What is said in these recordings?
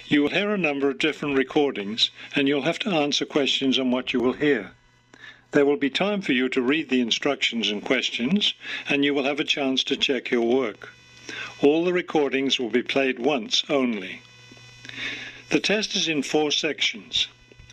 You will hear a number of different recordings, and you'll have to answer questions on what you will hear. There will be time for you to read the instructions and questions, and you will have a chance to check your work. All the recordings will be played once only. The test is in 4 sections.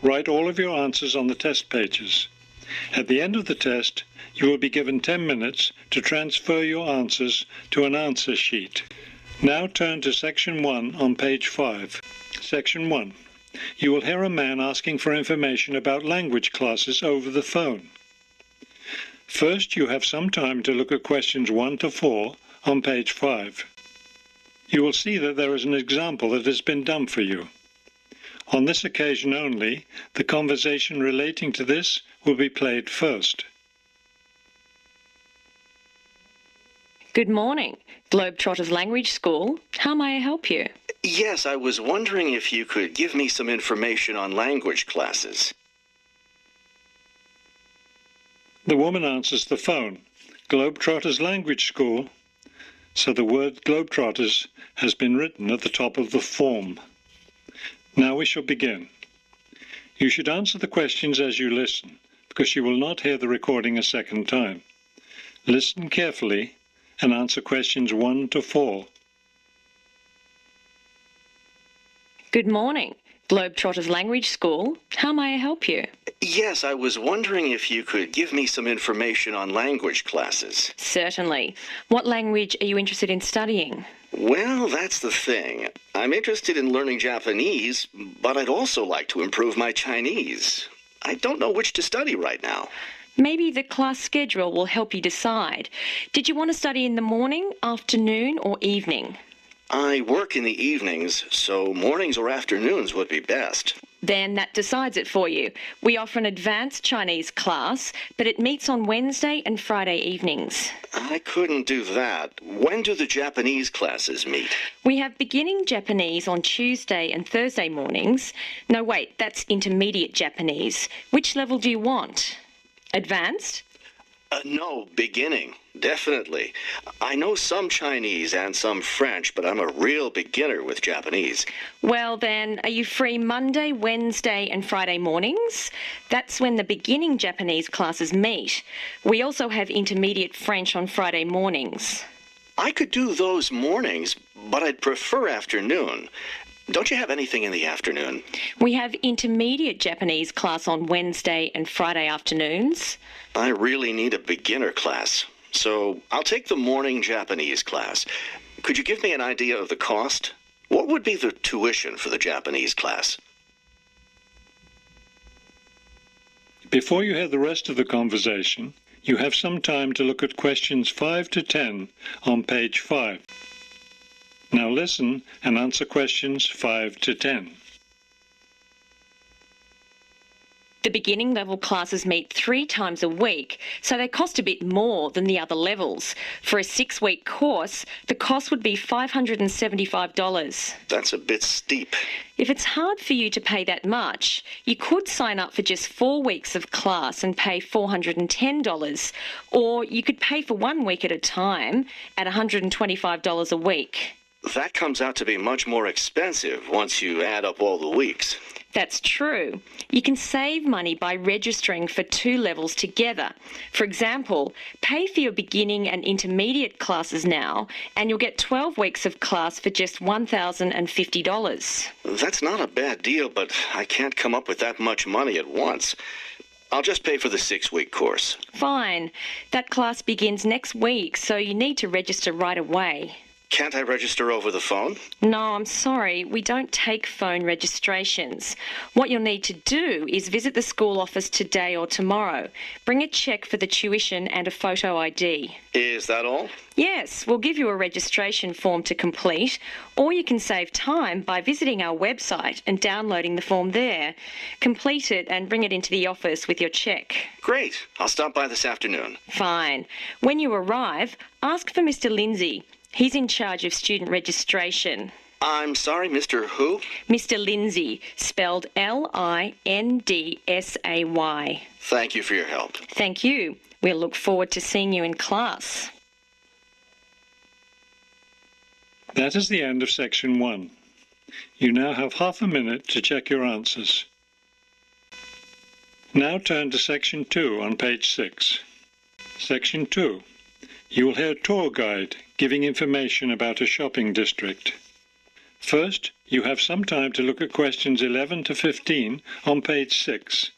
Write all of your answers on the test pages. At the end of the test, you will be given 10 minutes to transfer your answers to an answer sheet. Now turn to Section 1 on page 5. Section 1. You will hear a man asking for information about language classes over the phone. First, you have some time to look at questions 1 to 4 on page 5. You will see that there is an example that has been done for you. On this occasion only, the conversation relating to this will be played first. Good morning, Globetrotters Language School. How may I help you? Yes, I was wondering if you could give me some information on language classes. The woman answers the phone. Globetrotters Language School. So the word Globetrotters has been written at the top of the form. Now we shall begin. You should answer the questions as you listen, because you will not hear the recording a second time. Listen carefully and answer questions 1 to 4. Good morning, Globetrotters Language School. How may I help you? Yes, I was wondering if you could give me some information on language classes. Certainly. What language are you interested in studying? Well, that's the thing. I'm interested in learning Japanese, but I'd also like to improve my Chinese. I don't know which to study right now. Maybe the class schedule will help you decide. Did you want to study in the morning, afternoon, or evening? I work in the evenings, so mornings or afternoons would be best. Then that decides it for you. We offer an advanced Chinese class, but it meets on Wednesday and Friday evenings. I couldn't do that. When do the Japanese classes meet? We have beginning Japanese on Tuesday and Thursday mornings. No, wait, that's intermediate Japanese. Which level do you want? Advanced? No, beginning. Definitely. I know some Chinese and some French, but I'm a real beginner with Japanese. Well then, are you free Monday, Wednesday and Friday mornings? That's when the beginning Japanese classes meet. We also have intermediate French on Friday mornings. I could do those mornings, but I'd prefer afternoon. Don't you have anything in the afternoon? We have intermediate Japanese class on Wednesday and Friday afternoons. I really need a beginner class, so I'll take the morning Japanese class. Could you give me an idea of the cost? What would be the tuition for the Japanese class? Before you hear the rest of the conversation, you have some time to look at questions 5 to 10 on page 5. Now listen and answer questions 5 to 10. The beginning level classes meet 3 times a week, so they cost a bit more than the other levels. For a 6-week course, the cost would be $575. That's a bit steep. If it's hard for you to pay that much, you could sign up for just 4 weeks of class and pay $410, or you could pay for 1 week at a time at $125 a week. That comes out to be much more expensive once you add up all the weeks. That's true. You can save money by registering for 2 levels together. For example, pay for your beginning and intermediate classes now, and you'll get 12 weeks of class for just $1,050. That's not a bad deal, but I can't come up with that much money at once. I'll just pay for the 6-week course. Fine. That class begins next week, so you need to register right away. Can't I register over the phone? No, I'm sorry. We don't take phone registrations. What you'll need to do is visit the school office today or tomorrow. Bring a cheque for the tuition and a photo ID. Is that all? Yes, we'll give you a registration form to complete, or you can save time by visiting our website and downloading the form there. Complete it and bring it into the office with your cheque. Great. I'll stop by this afternoon. Fine. When you arrive, ask for Mr. Lindsay. He's in charge of student registration. I'm sorry, Mr. Who? Mr. Lindsay, spelled Lindsay. Thank you for your help. Thank you. We'll look forward to seeing you in class. That is the end of section 1. You now have half a minute to check your answers. Now turn to Section 2 on page 6. Section 2. You will hear a tour guide giving information about a shopping district. First, you have some time to look at questions 11 to 15 on page 6.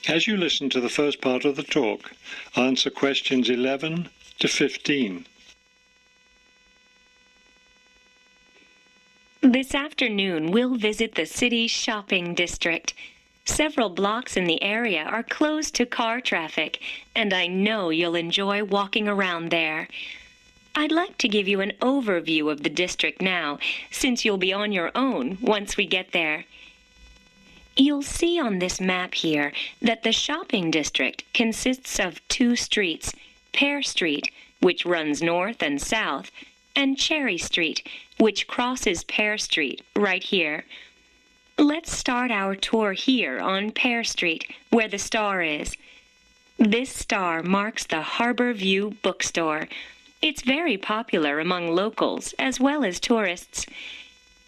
As you listen to the first part of the talk, answer questions 11 to 15. This afternoon, we'll visit the city's shopping district. Several blocks in the area are closed to car traffic, and I know you'll enjoy walking around there. I'd like to give you an overview of the district now, since you'll be on your own once we get there. You'll see on this map here that the shopping district consists of two streets, Pear Street, which runs north and south, and Cherry Street, which crosses Pear Street right here. Let's start our tour here on Pear Street, where the star is. This star marks the Harbor View bookstore. It's very popular among locals as well as tourists.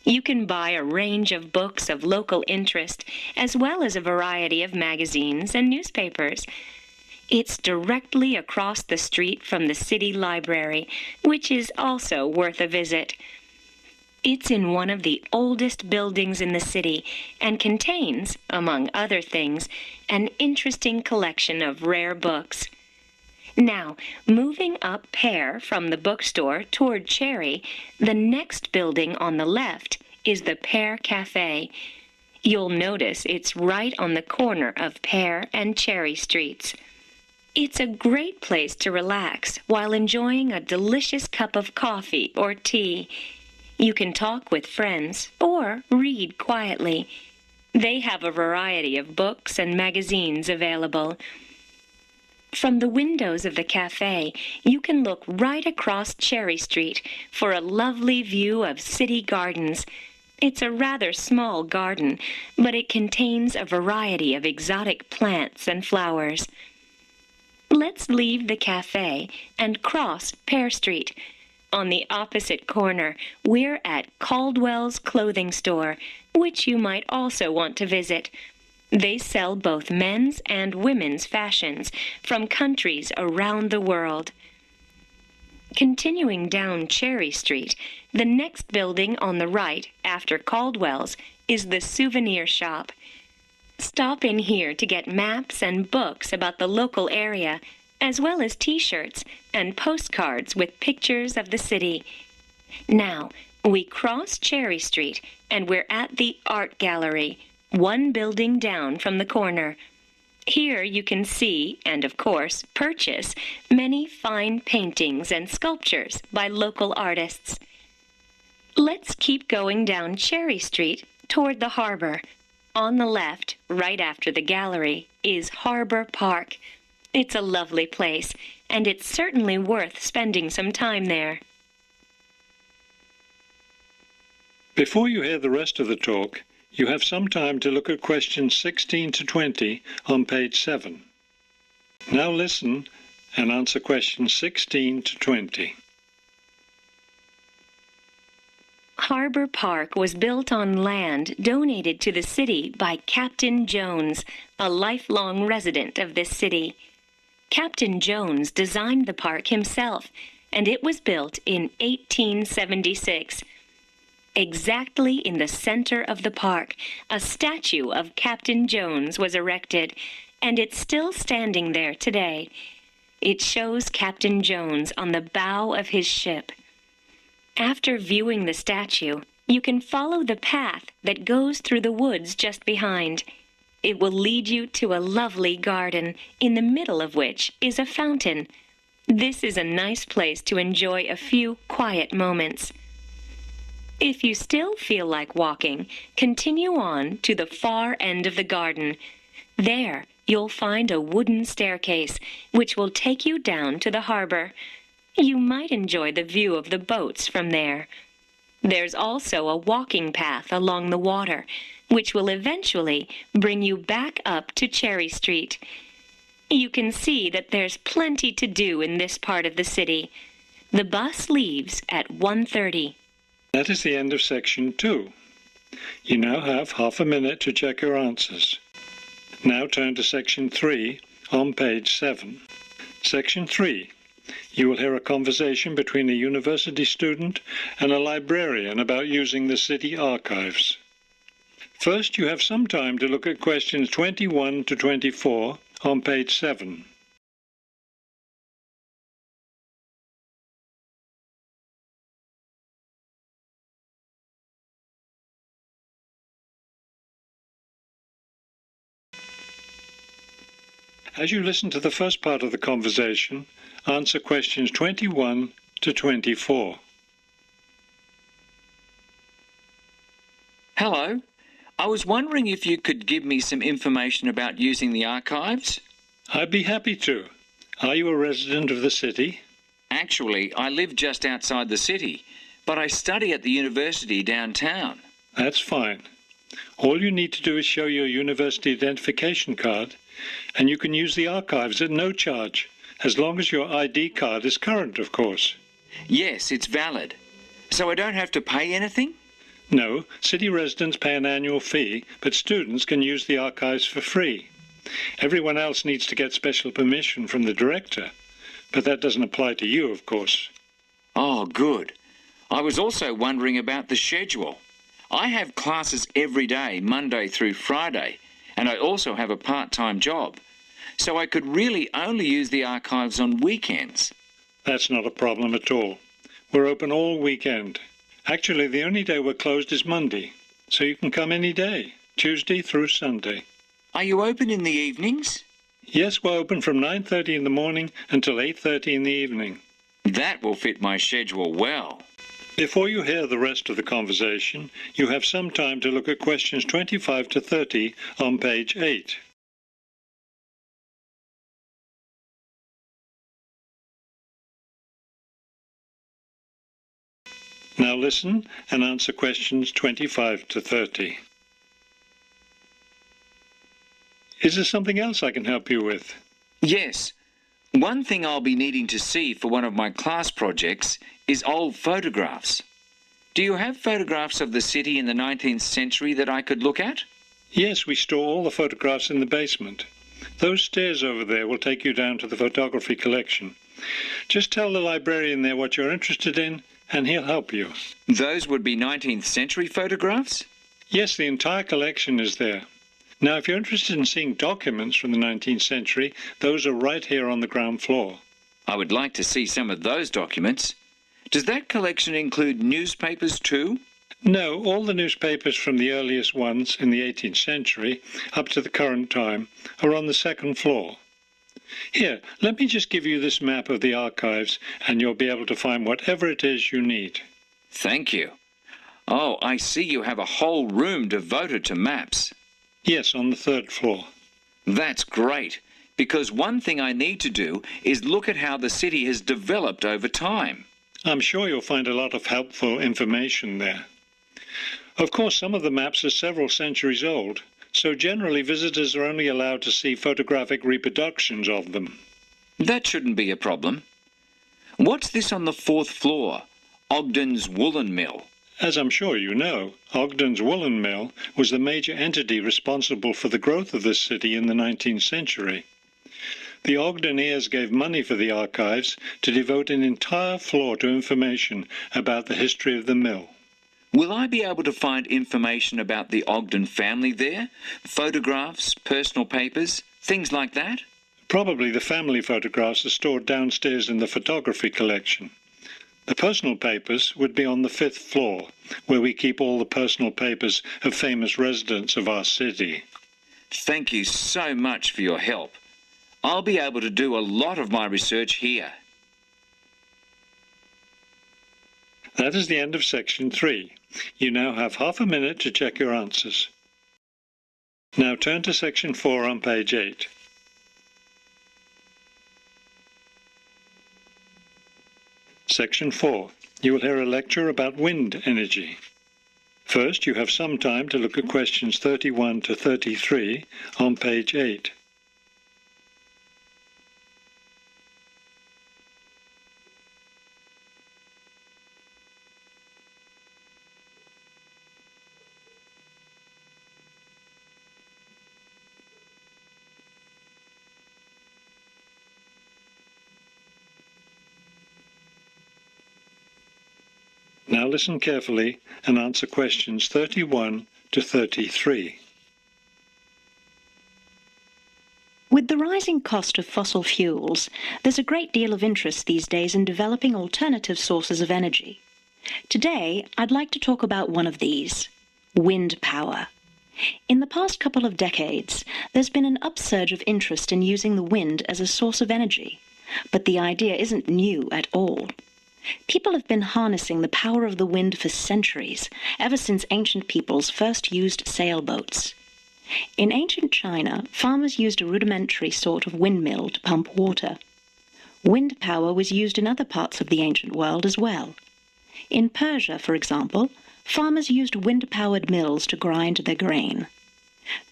You can buy a range of books of local interest, as well as a variety of magazines and newspapers. It's directly across the street from the city library, which is also worth a visit. It's in one of the oldest buildings in the city and contains, among other things, an interesting collection of rare books. Now, moving up Pear from the bookstore toward Cherry, the next building on the left is the Pear Cafe. You'll notice it's right on the corner of Pear and Cherry Streets. It's a great place to relax while enjoying a delicious cup of coffee or tea. You can talk with friends or read quietly. They have a variety of books and magazines available. From the windows of the cafe, you can look right across Cherry Street for a lovely view of city gardens. It's a rather small garden, but it contains a variety of exotic plants and flowers. Let's leave the cafe and cross Pear Street. On the opposite corner, we're at Caldwell's Clothing Store, which you might also want to visit. They sell both men's and women's fashions from countries around the world. Continuing down Cherry Street, the next building on the right after Caldwell's is the souvenir shop. Stop in here to get maps and books about the local area, as well as T-shirts and postcards with pictures of the city. Now, we cross Cherry Street and we're at the Art Gallery, one building down from the corner. Here you can see, and of course purchase, many fine paintings and sculptures by local artists. Let's keep going down Cherry Street toward the harbor. On the left, right after the gallery, is Harbor Park. It's a lovely place, and it's certainly worth spending some time there. Before you hear the rest of the talk, you have some time to look at questions 16 to 20 on page 7. Now listen and answer questions 16 to 20. Harbor Park was built on land donated to the city by Captain Jones, a lifelong resident of this city. Captain Jones designed the park himself, and it was built in 1876. Exactly in the center of the park, a statue of Captain Jones was erected, and it's still standing there today. It shows Captain Jones on the bow of his ship. After viewing the statue, you can follow the path that goes through the woods just behind. It will lead you to a lovely garden, in the middle of which is a fountain. This is a nice place to enjoy a few quiet moments. If you still feel like walking, continue on to the far end of the garden. There, you'll find a wooden staircase, which will take you down to the harbor. You might enjoy the view of the boats from there. There's also a walking path along the water, which will eventually bring you back up to Cherry Street. You can see that there's plenty to do in this part of the city. The bus leaves at 1:30. That is the end of section 2. You now have half a minute to check your answers. Now turn to section 3 on page 7. Section 3. You will hear a conversation between a university student and a librarian about using the city archives. First, you have some time to look at questions 21 to 24 on page 7. As you listen to the first part of the conversation, answer questions 21 to 24. Hello. I was wondering if you could give me some information about using the archives. I'd be happy to. Are you a resident of the city? Actually, I live just outside the city, but I study at the university downtown. That's fine. All you need to do is show your university identification card, and you can use the archives at no charge, as long as your ID card is current, of course. Yes, it's valid. So I don't have to pay anything? No, city residents pay an annual fee, but students can use the archives for free. Everyone else needs to get special permission from the director, but that doesn't apply to you, of course. Oh, good. I was also wondering about the schedule. I have classes every day, Monday through Friday, and I also have a part-time job, so I could really only use the archives on weekends. That's not a problem at all. We're open all weekend. Actually, the only day we're closed is Monday, so you can come any day, Tuesday through Sunday. Are you open in the evenings? Yes, we're open from 9:30 in the morning until 8:30 in the evening. That will fit my schedule well. Before you hear the rest of the conversation, you have some time to look at questions 25 to 30 on page 8. Now listen and answer questions 25 to 30. Is there something else I can help you with? Yes. One thing I'll be needing to see for one of my class projects is old photographs. Do you have photographs of the city in the 19th century that I could look at? Yes, we store all the photographs in the basement. Those stairs over there will take you down to the photography collection. Just tell the librarian there what you're interested in, and he'll help you. Those would be 19th century photographs? Yes, the entire collection is there. Now, if you're interested in seeing documents from the 19th century, those are right here on the ground floor. I would like to see some of those documents. Does that collection include newspapers too? No, all the newspapers from the earliest ones in the 18th century up to the current time are on the second floor. Here, let me just give you this map of the archives, and you'll be able to find whatever it is you need. Thank you. Oh, I see you have a whole room devoted to maps. Yes, on the third floor. That's great, because one thing I need to do is look at how the city has developed over time. I'm sure you'll find a lot of helpful information there. Of course, some of the maps are several centuries old, so generally visitors are only allowed to see photographic reproductions of them. That shouldn't be a problem. What's this on the fourth floor? Ogden's Woolen Mill. As I'm sure you know, Ogden's Woolen Mill was the major entity responsible for the growth of this city in the 19th century. The Ogdeniers gave money for the archives to devote an entire floor to information about the history of the mill. Will I be able to find information about the Ogden family there? Photographs, personal papers, things like that? Probably the family photographs are stored downstairs in the photography collection. The personal papers would be on the 5th floor, where we keep all the personal papers of famous residents of our city. Thank you so much for your help. I'll be able to do a lot of my research here. That is the end of section 3. You now have half a minute to check your answers. Now turn to section 4 on page 8. Section 4. You will hear a lecture about wind energy. First, you have some time to look at questions 31 to 33 on page 8. Now listen carefully and answer questions 31 to 33. With the rising cost of fossil fuels, there's a great deal of interest these days in developing alternative sources of energy. Today, I'd like to talk about one of these, wind power. In the past couple of decades, there's been an upsurge of interest in using the wind as a source of energy, but the idea isn't new at all. People have been harnessing the power of the wind for centuries, ever since ancient peoples first used sailboats. In ancient China, farmers used a rudimentary sort of windmill to pump water. Wind power was used in other parts of the ancient world as well. In Persia, for example, farmers used wind-powered mills to grind their grain.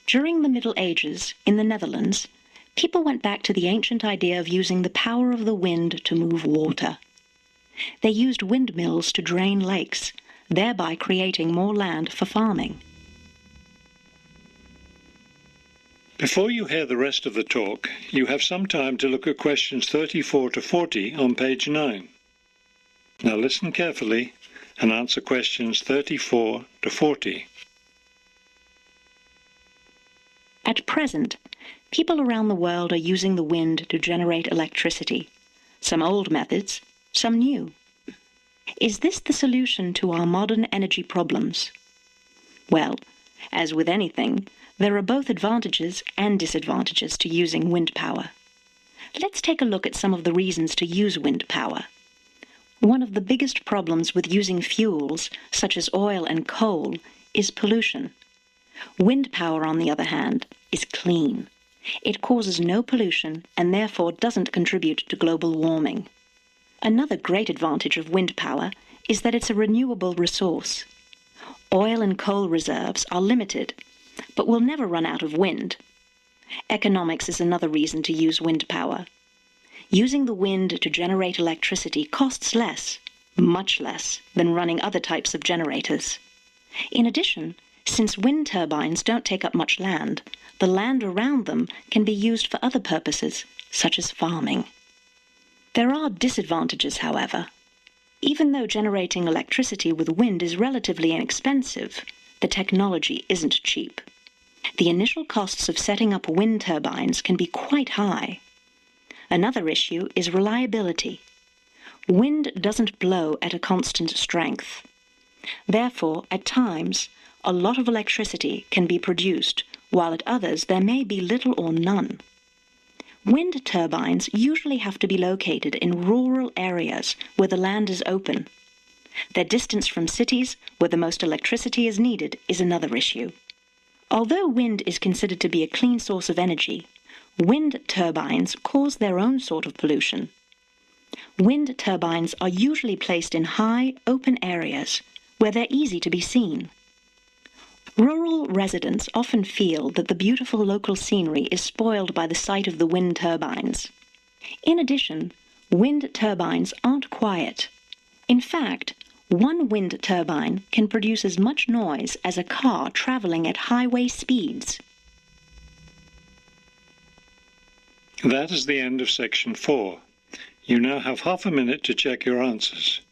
During the Middle Ages, in the Netherlands, people went back to the ancient idea of using the power of the wind to move water. They used windmills to drain lakes, thereby creating more land for farming. Before you hear the rest of the talk, you have some time to look at questions 34 to 40 on page 9. Now listen carefully and answer questions 34 to 40. At present, people around the world are using the wind to generate electricity, some old methods, some new. Is this the solution to our modern energy problems? Well, as with anything, there are both advantages and disadvantages to using wind power. Let's take a look at some of the reasons to use wind power. One of the biggest problems with using fuels, such as oil and coal, is pollution. Wind power, on the other hand, is clean. It causes no pollution and therefore doesn't contribute to global warming. Another great advantage of wind power is that it's a renewable resource. Oil and coal reserves are limited, but will never run out of wind. Economics is another reason to use wind power. Using the wind to generate electricity costs less, much less, than running other types of generators. In addition, since wind turbines don't take up much land, the land around them can be used for other purposes, such as farming. There are disadvantages, however. Even though generating electricity with wind is relatively inexpensive, the technology isn't cheap. The initial costs of setting up wind turbines can be quite high. Another issue is reliability. Wind doesn't blow at a constant strength. Therefore, at times, a lot of electricity can be produced, while at others there may be little or none. Wind turbines usually have to be located in rural areas where the land is open. Their distance from cities, where the most electricity is needed, is another issue. Although wind is considered to be a clean source of energy, wind turbines cause their own sort of pollution. Wind turbines are usually placed in high, open areas where they're easy to be seen. Rural residents often feel that the beautiful local scenery is spoiled by the sight of the wind turbines. In addition, wind turbines aren't quiet. In fact, one wind turbine can produce as much noise as a car traveling at highway speeds. That is the end of section 4. You now have half a minute to check your answers.